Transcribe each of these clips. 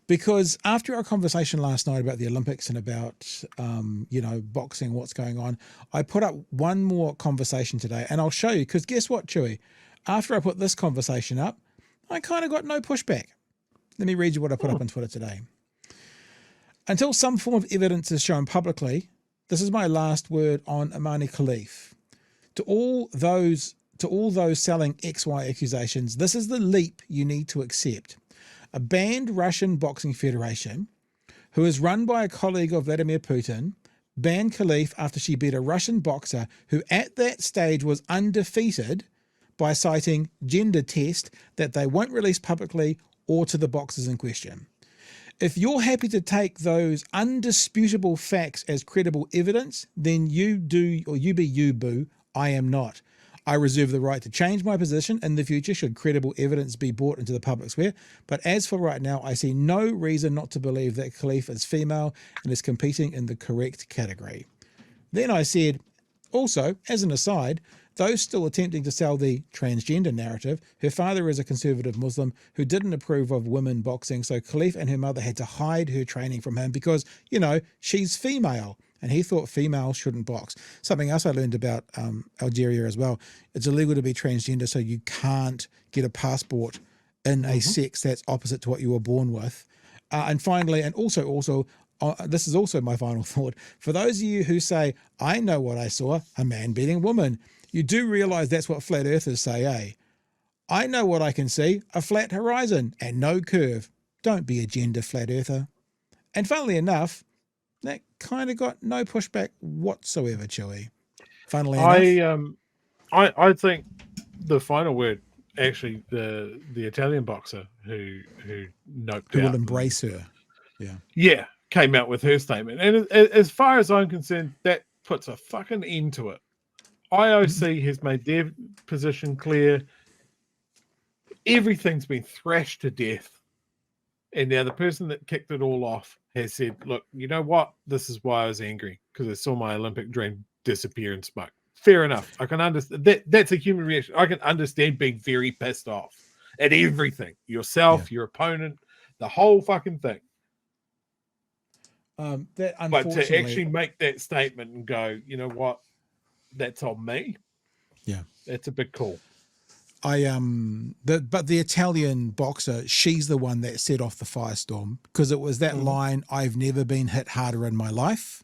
Because after our conversation last night about the Olympics and about, boxing, what's going on, I put up one more conversation today, and I'll show you, because guess what, Chewy? After I put this conversation up, I kind of got no pushback. Let me read you what I put up on Twitter today. Until some form of evidence is shown publicly, this is my last word on Imane Khelif. To all those selling XY accusations, this is the leap you need to accept. A banned Russian boxing federation, who is run by a colleague of Vladimir Putin, banned Khelif after she beat a Russian boxer who at that stage was undefeated by citing gender test that they won't release publicly or to the boxers in question. If you're happy to take those undisputable facts as credible evidence, then you do, or you be you, boo. I am not. I reserve the right to change my position in the future should credible evidence be brought into the public sphere. But as for right now, I see no reason not to believe that Khelif is female and is competing in the correct category. Then I said, also, as an aside, those still attempting to sell the transgender narrative, her father is a conservative Muslim who didn't approve of women boxing, so Khelif and her mother had to hide her training from him because, she's female. And he thought females shouldn't box. Something else I learned about Algeria as well. It's illegal to be transgender, so you can't get a passport in a sex that's opposite to what you were born with. And finally, and also, this is also my final thought. For those of you who say, I know what I saw, a man beating a woman, you do realize that's what flat earthers say, eh? I know what I can see, a flat horizon and no curve. Don't be a gender flat earther. And funnily enough, that kind of got no pushback whatsoever, Chewy. Funnily enough. I think the final word, actually, the Italian boxer who noped who out will embrace her. Yeah, came out with her statement. And as far as I'm concerned, that puts a fucking end to it. IOC has made their position clear. Everything's been thrashed to death. And now the person that kicked it all off has said, look, you know what? This is why I was angry, because I saw my Olympic dream disappear in smoke. Fair enough. I can understand that's a human reaction. I can understand being very pissed off at everything. Yourself, your opponent, the whole fucking thing. But to actually make that statement and go, you know what? That's on me. Yeah. That's a big call. But the Italian boxer, she's the one that set off the firestorm, because it was that line, I've never been hit harder in my life.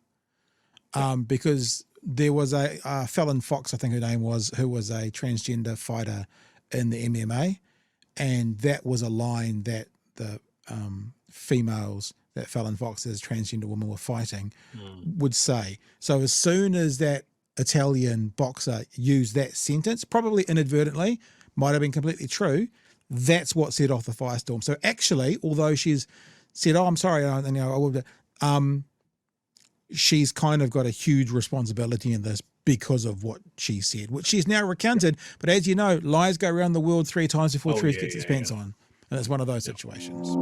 Because there was a Fallon Fox, I think her name was, who was a transgender fighter in the MMA. And that was a line that the females that Fallon Fox as transgender women were fighting would say. So as soon as that Italian boxer used that sentence, probably inadvertently, might have been completely true, that's what set off the firestorm. So actually, although she's said, oh, I'm sorry, she's kind of got a huge responsibility in this because of what she said, which she's now recounted. But as you know, lies go around the world 3 times before truth gets its pants on. And it's one of those situations.